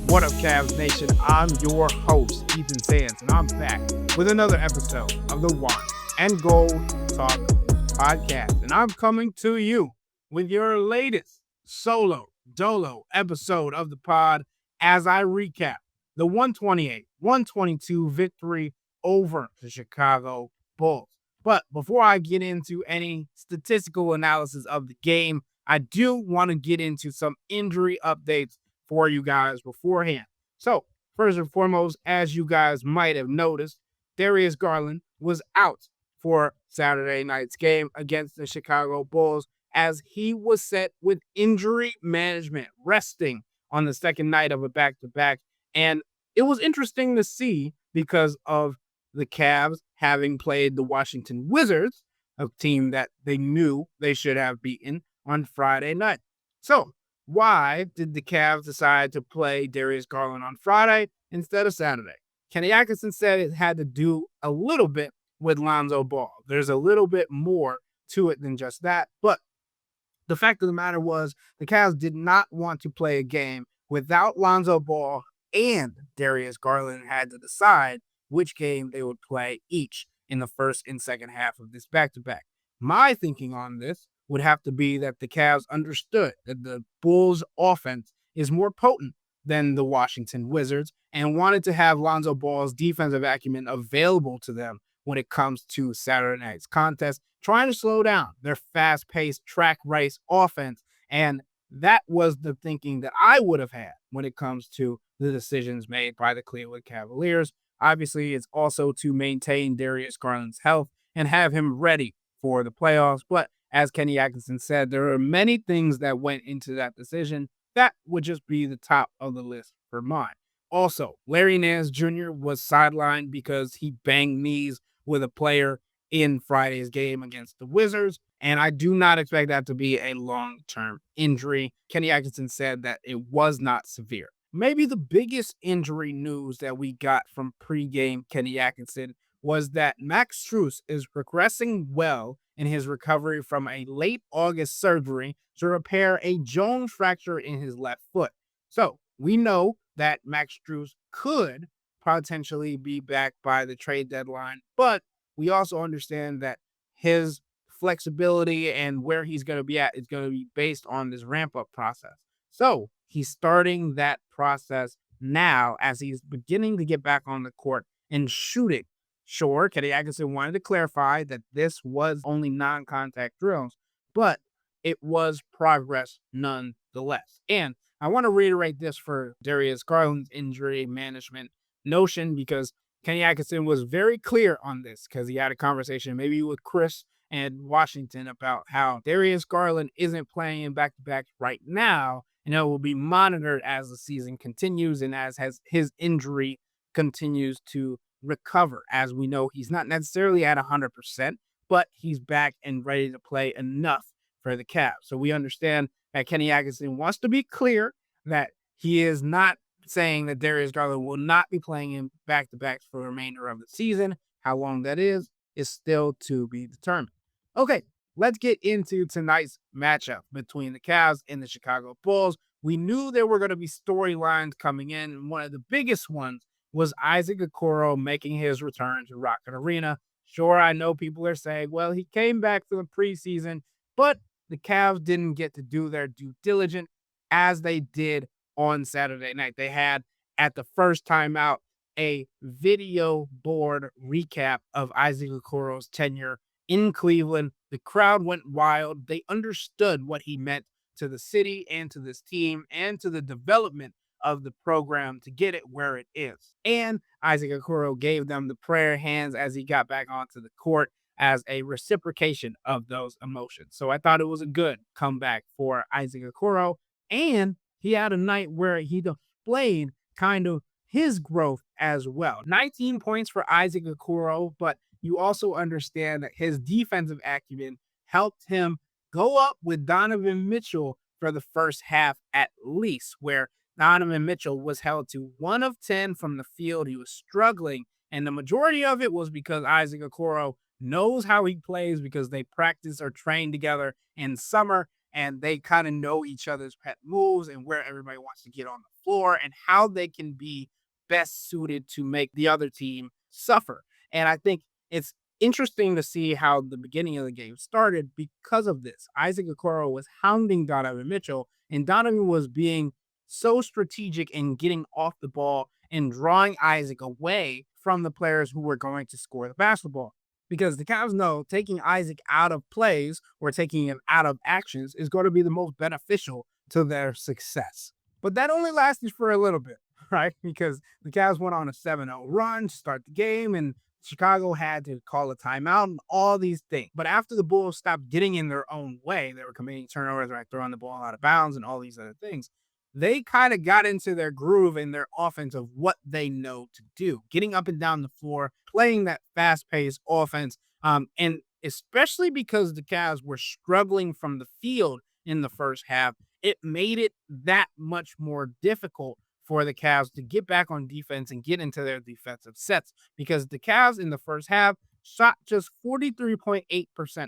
What up, Cavs Nation? I'm your host, Ethan Sands, and I'm back with another episode of the Wine and Gold Talk podcast. And I'm coming to you with your latest solo dolo episode of the pod as I recap the 128-122 victory over the Chicago Bulls. But before I get into any statistical analysis of the game, I do want to get into some injury updates for you guys beforehand. So, first and foremost, as you guys might have noticed, Darius Garland was out for Saturday night's game against the Chicago Bulls as he was set with injury management, resting on the second night of a back-to-back. And it was interesting to see because of the Cavs having played the Washington Wizards, a team that they knew they should have beaten on Friday night. So, why did the Cavs decide to play Darius Garland on Friday instead of Saturday? Kenny Atkinson said it had to do a little bit with Lonzo Ball. There's a little bit more to it than just that. But the fact of the matter was the Cavs did not want to play a game without Lonzo Ball, and Darius Garland had to decide which game they would play each in the first and second half of this back-to-back. My thinking on this would have to be that the Cavs understood that the Bulls' offense is more potent than the Washington Wizards and wanted to have Lonzo Ball's defensive acumen available to them when it comes to Saturday night's contest, trying to slow down their fast-paced track race offense. And that was the thinking that I would have had when it comes to the decisions made by the Cleveland Cavaliers. Obviously, it's also to maintain Darius Garland's health and have him ready for the playoffs. But as Kenny Atkinson said, there are many things that went into that decision. That would just be the top of the list for mine. Also, Larry Nance Jr. was sidelined because he banged knees with a player in Friday's game against the Wizards, and I do not expect that to be a long-term injury. Kenny Atkinson said that it was not severe. Maybe the biggest injury news that we got from pregame Kenny Atkinson was that Max Strus is progressing well in his recovery from a late August surgery to repair a Jones fracture in his left foot. So we know that Max Strus could potentially be back by the trade deadline, but we also understand that his flexibility and where he's going to be at is going to be based on this ramp-up process. So he's starting that process now as he's beginning to get back on the court and shooting. Sure, Kenny Atkinson wanted to clarify that this was only non-contact drills, but it was progress nonetheless. And I want to reiterate this for Darius Garland's injury management notion because Kenny Atkinson was very clear on this because he had a conversation maybe with Chris and Washington about how Darius Garland isn't playing in back-to-backs right now, and it will be monitored as the season continues and as his injury continues to recover. As we know, he's not necessarily at 100%, but he's back and ready to play enough for the Cavs. So we understand that Kenny Atkinson wants to be clear that he is not saying that Darius Garland will not be playing in back-to-backs for the remainder of the season. How long that is still to be determined. Okay, let's get into tonight's matchup between the Cavs and the Chicago Bulls. We knew there were going to be storylines coming in, and one of the biggest ones was Isaac Okoro making his return to Rocket Arena. Sure, I know people are saying, well, he came back for the preseason, but the Cavs didn't get to do their due diligence as they did on Saturday night. They had, at the first time out, a video board recap of Isaac Okoro's tenure in Cleveland. The crowd went wild. They understood what he meant to the city and to this team and to the development of the program to get it where it is. And Isaac Okoro gave them the prayer hands as he got back onto the court as a reciprocation of those emotions. So I thought it was a good comeback for Isaac Okoro. And he had a night where he displayed kind of his growth as well. 19 points for Isaac Okoro, but you also understand that his defensive acumen helped him go up with Donovan Mitchell for the first half at least, where Donovan Mitchell was held to 1 of 10 from the field. He was struggling, and the majority of it was because Isaac Okoro knows how he plays because they practice or train together in summer, and they kind of know each other's pet moves and where everybody wants to get on the floor and how they can be best suited to make the other team suffer. And I think it's interesting to see how the beginning of the game started because of this. Isaac Okoro was hounding Donovan Mitchell, and Donovan was being so strategic in getting off the ball and drawing Isaac away from the players who were going to score the basketball. Because the Cavs know taking Isaac out of plays or taking him out of actions is going to be the most beneficial to their success. But that only lasted for a little bit, right? Because the Cavs went on a 7-0 run to start the game, and Chicago had to call a timeout and all these things. But after the Bulls stopped getting in their own way, they were committing turnovers, right, throwing the ball out of bounds and all these other things. They kind of got into their groove in their offense of what they know to do, getting up and down the floor, playing that fast-paced offense. And especially because the Cavs were struggling from the field in the first half, it made it that much more difficult for the Cavs to get back on defense and get into their defensive sets, because the Cavs in the first half shot just 43.8%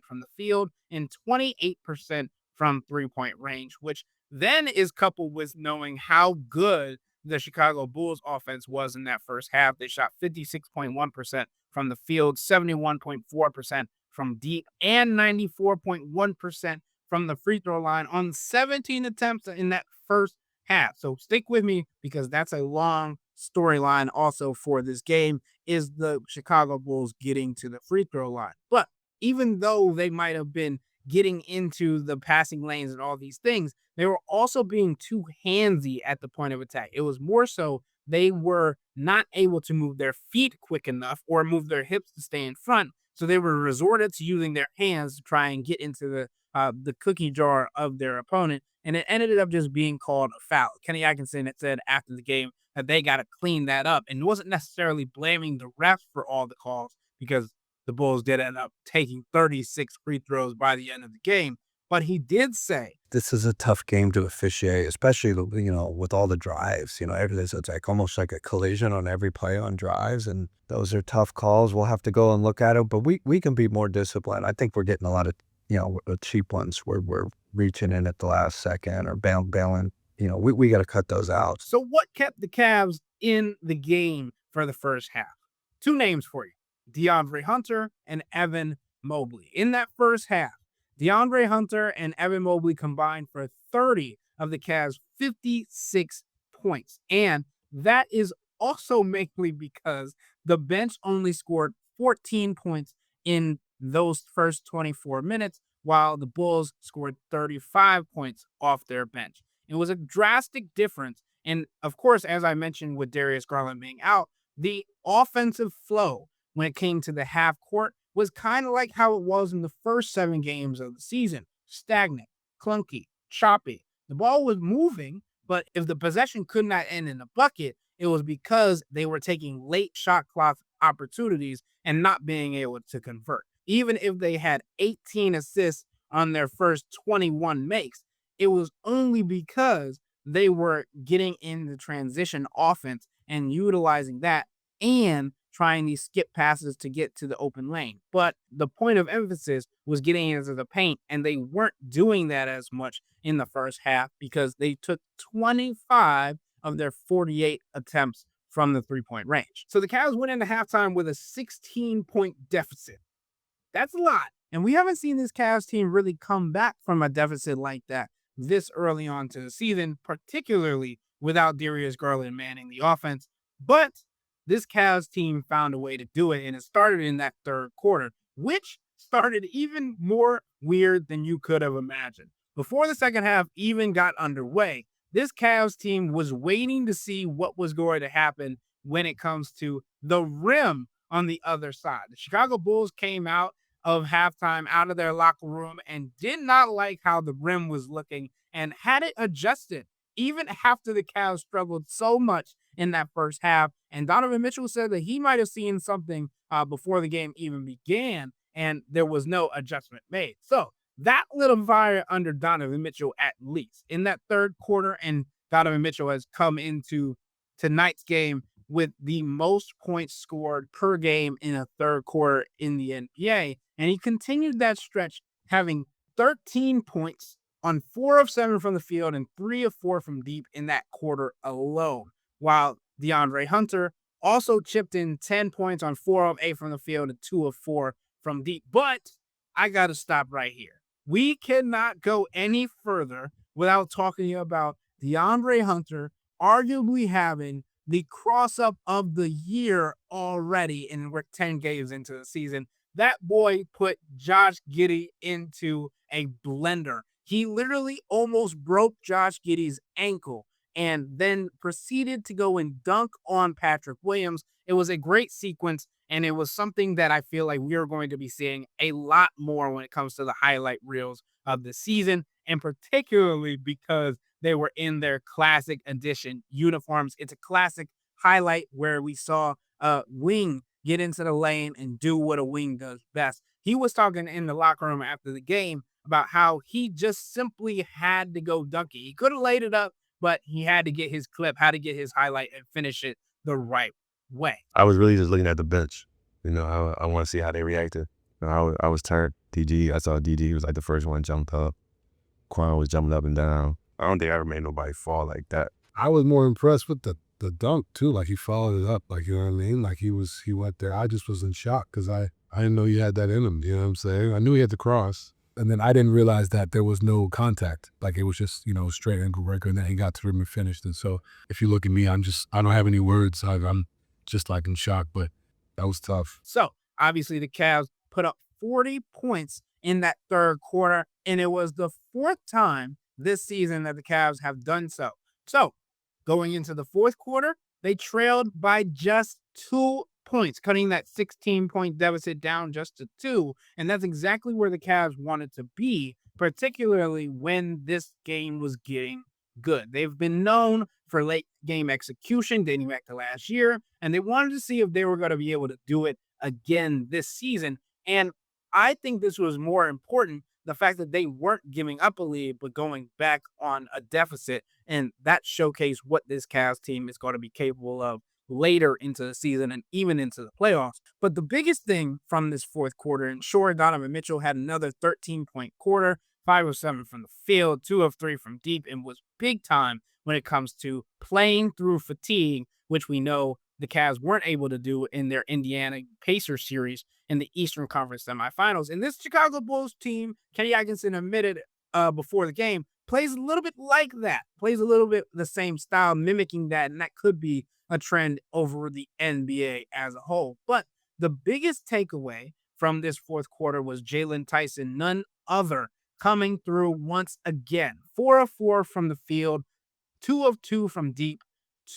from the field and 28% from three-point range, which then is coupled with knowing how good the Chicago Bulls offense was in that first half. They shot 56.1% from the field, 71.4% from deep, and 94.1% from the free throw line on 17 attempts in that first half. So stick with me, because that's a long storyline also for this game, is the Chicago Bulls getting to the free throw line. But even though they might have been getting into the passing lanes and all these things, they were also being too handsy at the point of attack. It was more so they were not able to move their feet quick enough or move their hips to stay in front. So they were resorted to using their hands to try and get into the cookie jar of their opponent. And it ended up just being called a foul. Kenny Atkinson had said after the game that they got to clean that up, and wasn't necessarily blaming the refs for all the calls, because the Bulls did end up taking 36 free throws by the end of the game. But he did say, this is a tough game to officiate, especially, with all the drives. It's like almost like a collision on every play on drives, and those are tough calls. We'll have to go and look at it, but we can be more disciplined. I think we're getting a lot of, cheap ones where we're reaching in at the last second or bailing. We got to cut those out. so what kept the Cavs in the game for the first half? Two names for you: DeAndre Hunter and Evan Mobley. In that first half, DeAndre Hunter and Evan Mobley combined for 30 of the Cavs' 56 points. And that is also mainly because the bench only scored 14 points in those first 24 minutes, while the Bulls scored 35 points off their bench. It was a drastic difference. And of course, as I mentioned, with Darius Garland being out, the offensive flow when it came to the half court was kind of like how it was in the first 7 games of the season: stagnant, clunky, choppy. The ball was moving, but if the possession could not end in a bucket, it was because they were taking late shot clock opportunities and not being able to convert. Even if they had 18 assists on their first 21 makes, it was only because they were getting in the transition offense and utilizing that and trying these skip passes to get to the open lane. But the point of emphasis was getting into the paint, and they weren't doing that as much in the first half because they took 25 of their 48 attempts from the three-point range. So the Cavs went into halftime with a 16-point deficit. That's a lot. And we haven't seen this Cavs team really come back from a deficit like that this early on to the season, particularly without Darius Garland manning the offense. But this Cavs team found a way to do it, and it started in that third quarter, which started even more weird than you could have imagined. Before the second half even got underway, this Cavs team was waiting to see what was going to happen when it comes to the rim on the other side. The Chicago Bulls came out of halftime out of their locker room and did not like how the rim was looking and had it adjusted even after the Cavs struggled so much in that first half. And Donovan Mitchell said that he might have seen something before the game even began, and there was no adjustment made. So that lit a fire under Donovan Mitchell at least in that third quarter, and Donovan Mitchell has come into tonight's game with the most points scored per game in a third quarter in the NBA. And he continued that stretch, having 13 points, on 4 of 7 from the field and 3 of 4 from deep in that quarter alone. While DeAndre Hunter also chipped in 10 points on 4 of 8 from the field and 2 of 4 from deep. But I got to stop right here. We cannot go any further without talking about DeAndre Hunter arguably having the cross up of the year already, and we're 10 games into the season. That boy put Josh Giddey into a blender. He literally almost broke Josh Giddey's ankle and then proceeded to go and dunk on Patrick Williams. It was a great sequence, and it was something that I feel like we are going to be seeing a lot more when it comes to the highlight reels of the season, and particularly because they were in their classic edition uniforms. It's a classic highlight where we saw a wing get into the lane and do what a wing does best. He was talking in the locker room after the game about how he just simply had to go dunk it. He could have laid it up, but he had to get his clip, had to get his highlight and finish it the right way. I was really just looking at the bench. I want to see how they reacted. I was tired. I saw DG. He was like the first one jumped up. Quan was jumping up and down. I don't think I ever made nobody fall like that. I was more impressed with the dunk too. Like he followed it up. Like, you know what I mean? Like he went there. I just was in shock because I didn't know he had that in him. You know what I'm saying? I knew he had the cross. And then I didn't realize that there was no contact. Like it was just, straight ankle breaker. And then he got to the rim and finished. And so if you look at me, I don't have any words. I'm just like in shock, but that was tough. So obviously the Cavs put up 40 points in that third quarter, and it was the fourth time this season that the Cavs have done so. So going into the fourth quarter, they trailed by just 2 points, cutting that 16-point deficit down just to 2. And that's exactly where the Cavs wanted to be, particularly when this game was getting good. They've been known for late game execution dating back to last year, and they wanted to see if they were going to be able to do it again this season. And I think this was more important, the fact that they weren't giving up a lead, but going back on a deficit. And that showcased what this Cavs team is going to be capable of later into the season and even into the playoffs. But the biggest thing from this fourth quarter, and sure, Donovan Mitchell had another 13-point quarter, 5 of 7 from the field, 2 of 3 from deep, and was big time when it comes to playing through fatigue, which we know the Cavs weren't able to do in their Indiana Pacers series in the Eastern Conference semifinals. And this Chicago Bulls team, Kenny Atkinson admitted before the game, plays a little bit like that, plays a little bit the same style, mimicking that, and that could be a trend over the NBA as a whole. But the biggest takeaway from this fourth quarter was Jaylen Tyson, none other, coming through once again. 4 of 4 from the field, 2 of 2 from deep,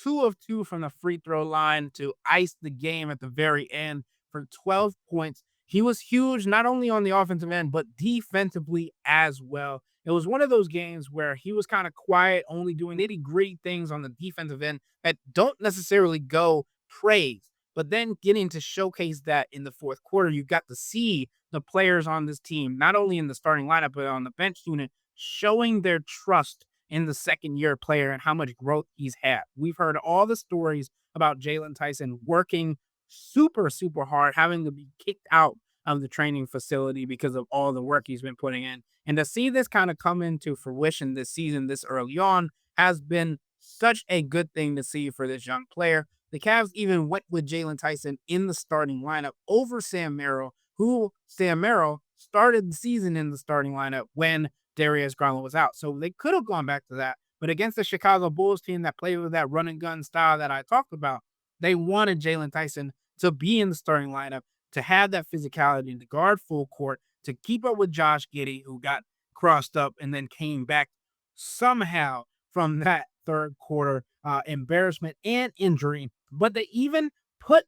2 of 2 from the free throw line to ice the game at the very end for 12 points. He was huge, not only on the offensive end, but defensively as well. It was one of those games where he was kind of quiet, only doing nitty-gritty things on the defensive end that don't necessarily go praise. But then getting to showcase that in the fourth quarter, you got to see the players on this team, not only in the starting lineup, but on the bench unit, showing their trust in the second-year player and how much growth he's had. We've heard all the stories about Jaylen Tyson working super, super hard, having to be kicked out of the training facility because of all the work he's been putting in. And to see this kind of come into fruition this season, this early on, has been such a good thing to see for this young player. The Cavs even went with Jaylen Tyson in the starting lineup over Sam Merrill, who Sam Merrill started the season in the starting lineup when Darius Garland was out. So they could have gone back to that. But against the Chicago Bulls team that played with that run and gun style that I talked about, they wanted Jaylen Tyson to be in the starting lineup, to have that physicality, to guard full court, to keep up with Josh Giddey, who got crossed up and then came back somehow from that third quarter embarrassment and injury. But they even put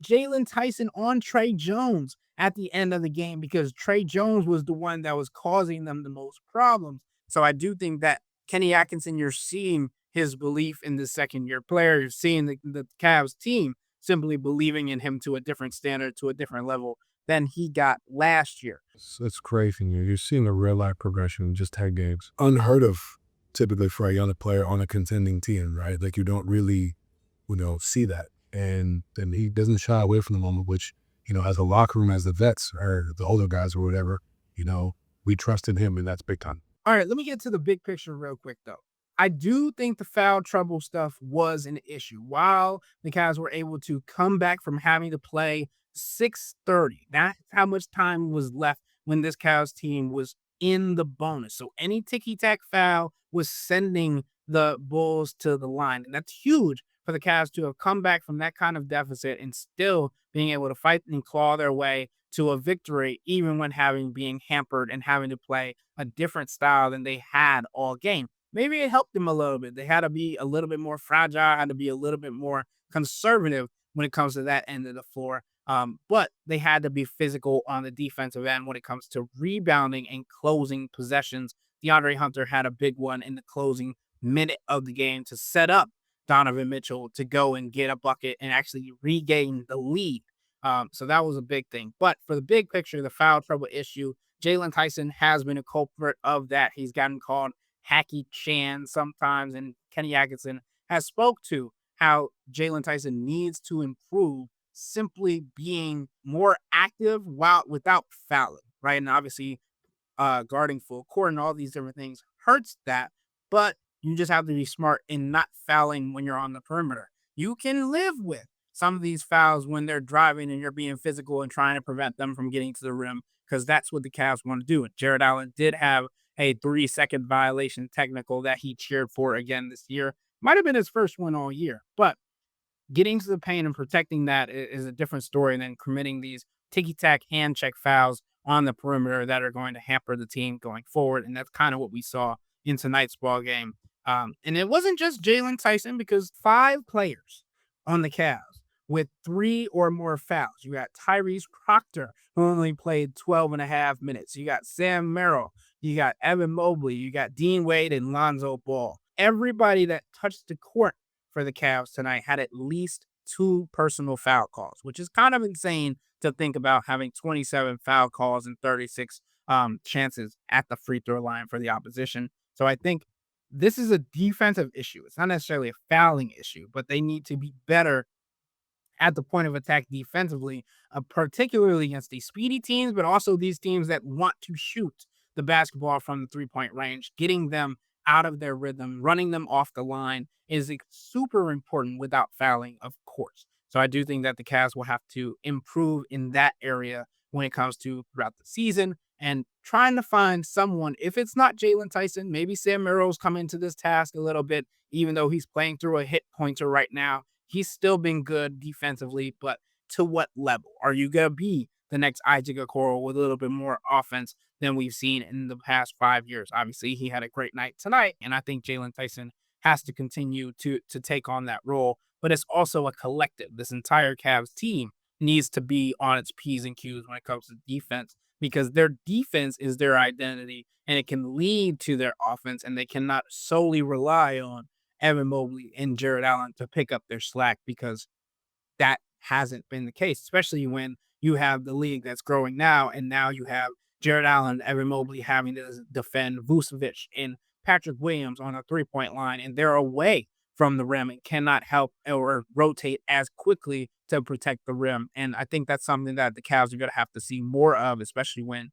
Jaylen Tyson on Trey Jones at the end of the game because Trey Jones was the one that was causing them the most problems. So I do think that Kenny Atkinson, you're seeing his belief in the second-year player. You're seeing the Cavs team simply believing in him to a different standard, to a different level than he got last year. It's crazy. You're seeing a real life progression in just 10 games. Unheard of typically for a young player on a contending team, right? Like you don't really, see that. And he doesn't shy away from the moment, which, as a locker room, as the vets or the older guys or whatever, we trusted him, and that's big time. All right, let me get to the big picture real quick, though. I do think the foul trouble stuff was an issue. While the Cavs were able to come back from having to play 6:30, that's how much time was left when this Cavs team was in the bonus. So any ticky tack foul was sending the Bulls to the line. And that's huge for the Cavs to have come back from that kind of deficit and still being able to fight and claw their way to a victory, even when being hampered and having to play a different style than they had all game. Maybe it helped them a little bit. They had to be a little bit more fragile, had to be a little bit more conservative when it comes to that end of the floor. But they had to be physical on the defensive end when it comes to rebounding and closing possessions. DeAndre Hunter had a big one in the closing minute of the game to set up Donovan Mitchell to go and get a bucket and actually regain the lead. So that was a big thing. But for the big picture, the foul trouble issue, Jaylen Tyson has been a culprit of that. He's gotten called Hacky Chan sometimes, and Kenny Atkinson has spoke to how Jaylen Tyson needs to improve simply being more active without fouling, right? And obviously, guarding full court and all these different things hurts that, but you just have to be smart in not fouling when you're on the perimeter. You can live with some of these fouls when they're driving and you're being physical and trying to prevent them from getting to the rim because that's what the Cavs want to do. And Jared Allen did have a 3-second violation technical that he cheered for again this year. Might have been his first one all year, but getting to the paint and protecting that is a different story than committing these ticky-tack hand check fouls on the perimeter that are going to hamper the team going forward. And that's kind of what we saw in tonight's ball game. And it wasn't just Jaylen Tyson because 5 players on the Cavs with 3 or more fouls. You got Tyrese Proctor, who only played 12 and a half minutes. You got Sam Merrill. You got Evan Mobley. You got Dean Wade and Lonzo Ball. Everybody that touched the court for the Cavs tonight had at least 2 personal foul calls, which is kind of insane to think about having 27 foul calls and 36 chances at the free throw line for the opposition. So I think this is a defensive issue. It's not necessarily a fouling issue, but they need to be better at the point of attack defensively, particularly against these speedy teams, but also these teams that want to shoot the basketball from the three-point range. Getting them out of their rhythm, running them off the line is super important without fouling, of course. So I do think that the Cavs will have to improve in that area when it comes to throughout the season and trying to find someone. If it's not Jaylen Tyson, maybe Sam Merrill's come into this task a little bit, even though he's playing through a hit pointer right now. He's still been good defensively, but to what level? Are you going to be the next Isaac Okoro with a little bit more offense than we've seen in the past 5 years? Obviously, he had a great night tonight, and I think Jaylen Tyson has to continue to take on that role. But it's also a collective. This entire Cavs team needs to be on its P's and Q's when it comes to defense because their defense is their identity, and it can lead to their offense, and they cannot solely rely on Evan Mobley and Jared Allen to pick up their slack because that hasn't been the case, especially when you have the league that's growing now, and now you have Jared Allen, Evan Mobley having to defend Vucevic and Patrick Williams on a three-point line, and they're away from the rim and cannot help or rotate as quickly to protect the rim. And I think that's something that the Cavs are going to have to see more of, especially when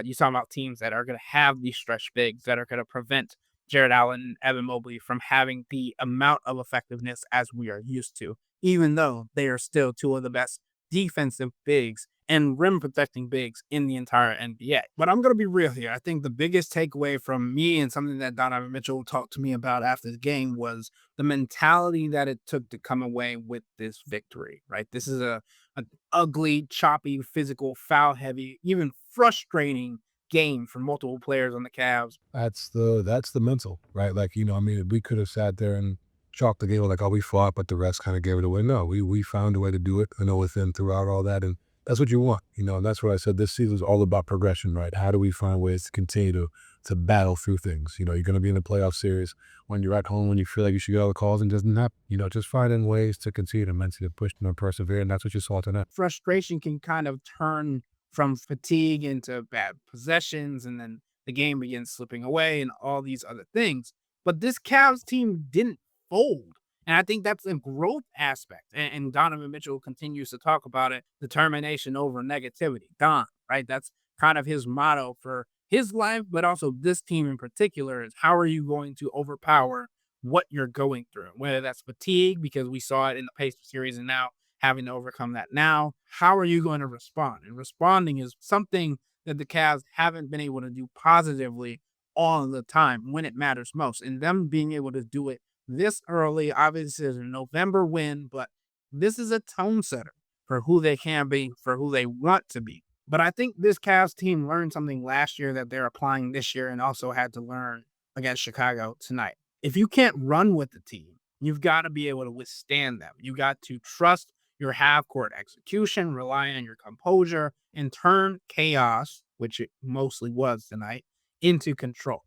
you talk about teams that are going to have these stretch bigs that are going to prevent Jared Allen and Evan Mobley from having the amount of effectiveness as we are used to, even though they are still 2 of the best defensive bigs and rim protecting bigs in the entire NBA. But I'm going to be real here. I think the biggest takeaway from me and something that Donovan Mitchell talked to me about after the game was the mentality that it took to come away with this victory, right? This is an ugly, choppy, physical, foul heavy, even frustrating game for multiple players on the Cavs. That's the mental, right? Like, I mean, we could have sat there and chalked the game like, oh, we fought, but the rest kind of gave it away. No, we found a way to do it, within throughout all that. And that's what you want, and that's what I said. This season is all about progression, right? How do we find ways to continue to battle through things? You're going to be in the playoff series when you're at home, when you feel like you should get all the calls and doesn't happen. Just finding ways to continue to mentally push and persevere. And that's what you saw tonight. Frustration can kind of turn from fatigue into bad possessions, and then the game begins slipping away and all these other things. But this Cavs team didn't fold. And I think that's a growth aspect. And Donovan Mitchell continues to talk about it, determination over negativity. Don, right? That's kind of his motto for his life, but also this team in particular, is how are you going to overpower what you're going through, whether that's fatigue, because we saw it in the Pacers series and now having to overcome that now. How are you going to respond? And responding is something that the Cavs haven't been able to do positively all the time when it matters most. And them being able to do it this early, obviously, is a November win, but this is a tone setter for who they can be, for who they want to be. But I think this Cavs team learned something last year that they're applying this year and also had to learn against Chicago tonight. If you can't run with the team, you've got to be able to withstand them. You got to trust your half-court execution, rely on your composure, and turn chaos, which it mostly was tonight, into control.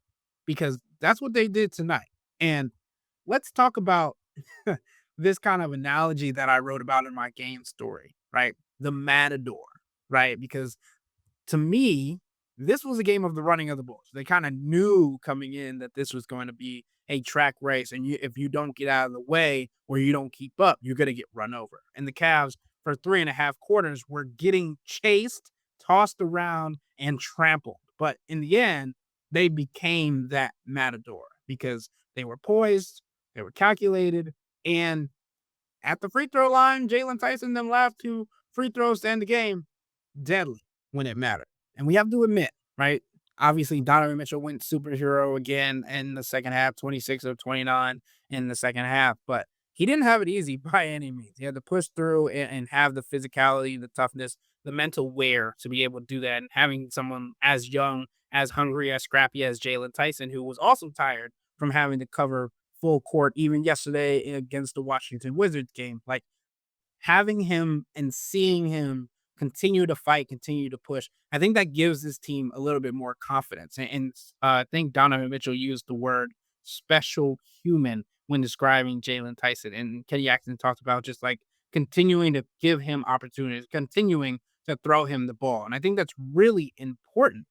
Because that's what they did tonight. And let's talk about this kind of analogy that I wrote about in my game story, right? The matador, right? Because to me, this was a game of the running of the bulls. They kind of knew coming in that this was going to be a track race. And if you don't get out of the way or you don't keep up, you're going to get run over. And the Cavs, for 3.5 quarters, were getting chased, tossed around, and trampled. But in the end, they became that matador because they were poised, they were calculated, and at the free throw line, Jaylen Tyson, them last 2 free throws to end the game, deadly when it mattered. And we have to admit, right? Obviously, Donovan Mitchell went superhero again in the second half, 26 of 29 in the second half. But he didn't have it easy by any means. He had to push through and have the physicality, the toughness, the mental wear to be able to do that. And having someone as young, as hungry, as scrappy as Jaylen Tyson, who was also tired from having to cover full court even yesterday against the Washington Wizards game. Like, having him and seeing him continue to fight, continue to push, I think that gives this team a little bit more confidence. I think Donovan Mitchell used the word special human when describing Jaylen Tyson. And Kenny Atkinson talked about just like continuing to give him opportunities, continuing to throw him the ball. And I think that's really important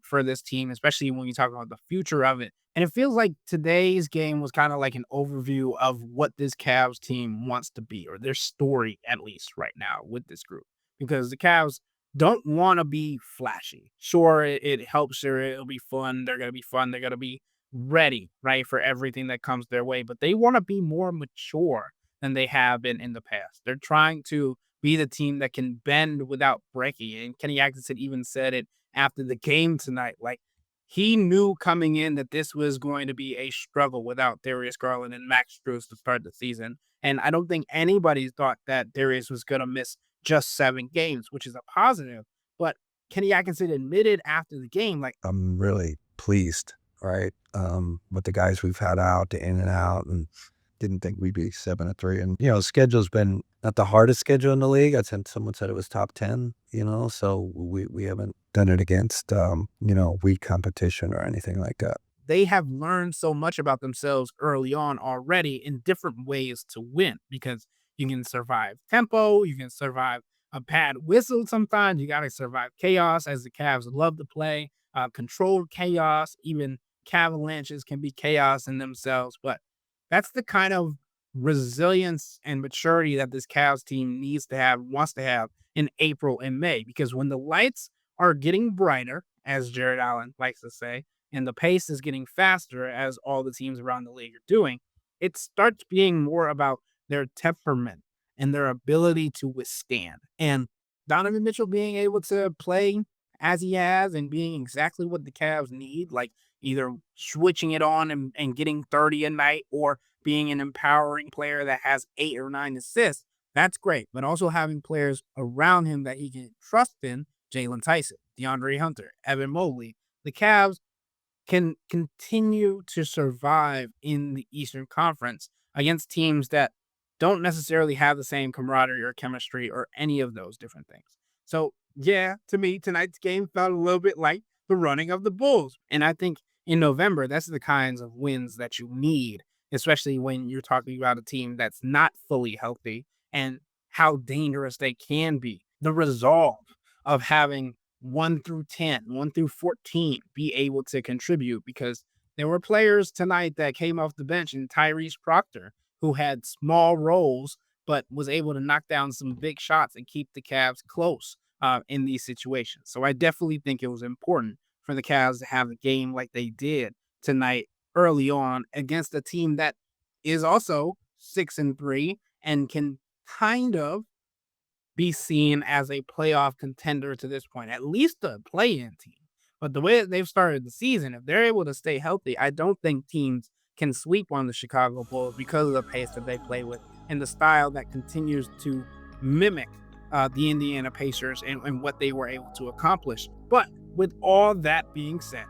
for this team, especially when you talk about the future of it. And it feels like today's game was kind of like an overview of what this Cavs team wants to be, or their story, at least right now, with this group. Because the Cavs don't want to be flashy. Sure, it helps. Sure, it'll be fun. They're going to be fun. They're going to be ready, right, for everything that comes their way. But they want to be more mature than they have been in the past. They're trying to be the team that can bend without breaking. And Kenny Atkinson even said it after the game tonight. Like, he knew coming in that this was going to be a struggle without Darius Garland and Max Strus to start the season. And I don't think anybody thought that Darius was going to miss just 7 games, which is a positive. But Kenny Atkinson admitted after the game, like, I'm really pleased, right? With the guys we've had out, the in and out, and didn't think we'd be 7-3. And, the schedule's been not the hardest schedule in the league. Someone said it was top 10, so we haven't done it against, weak competition or anything like that. they have learned so much about themselves early on already in different ways to win, because you can survive tempo, you can survive a bad whistle sometimes, you got to survive chaos, as the Cavs love to play, controlled chaos. Even Cavalanches can be chaos in themselves, but that's the kind of resilience and maturity that this Cavs team needs to have, wants to have in April and May, because when the lights are getting brighter, as Jared Allen likes to say, and the pace is getting faster, as all the teams around the league are doing, it starts being more about their temperament and their ability to withstand. And Donovan Mitchell being able to play as he has and being exactly what the Cavs need, like either switching it on and getting 30 a night, or being an empowering player that has 8 or 9 assists, that's great. But also having players around him that he can trust in, Jaylen Tyson, DeAndre Hunter, Evan Mobley. The Cavs can continue to survive in the Eastern Conference against teams that don't necessarily have the same camaraderie or chemistry or any of those different things. So, yeah, to me, tonight's game felt a little bit like the running of the Bulls. And I think in November, that's the kinds of wins that you need, especially when you're talking about a team that's not fully healthy and how dangerous they can be. The resolve of having 1 through 10, 1 through 14 be able to contribute, because there were players tonight that came off the bench, and Tyrese Proctor, who had small roles but was able to knock down some big shots and keep the Cavs close in these situations. So I definitely think it was important for the Cavs to have a game like they did tonight early on against a team that is also 6-3 and can kind of be seen as a playoff contender to this point, at least a play-in team. But the way that they've started the season, if they're able to stay healthy, I don't think teams can sweep on the Chicago Bulls because of the pace that they play with and the style that continues to mimic the Indiana Pacers and what they were able to accomplish. But with all that being said,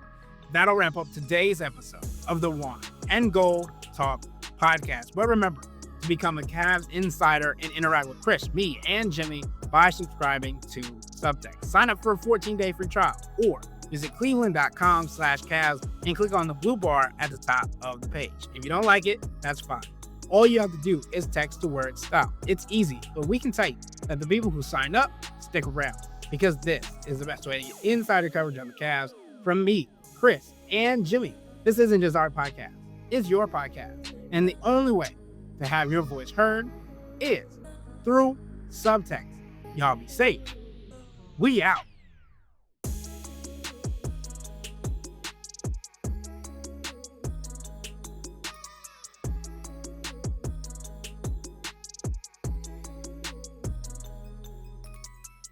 that'll wrap up today's episode of the Wine and Gold Talk podcast. But remember to become a Cavs insider and interact with Chris, me, and Jimmy by subscribing to Subtext. Sign up for a 14-day free trial or visit cleveland.com/Cavs and click on the blue bar at the top of the page. If you don't like it, that's fine. All you have to do is text the word stop. It's easy, but we can tell you that the people who sign up stick around because this is the best way to get insider coverage on the Cavs from me, Chris, and Jimmy. This isn't just our podcast. It's your podcast. And the only way to have your voice heard is through Subtext. Y'all be safe. We out.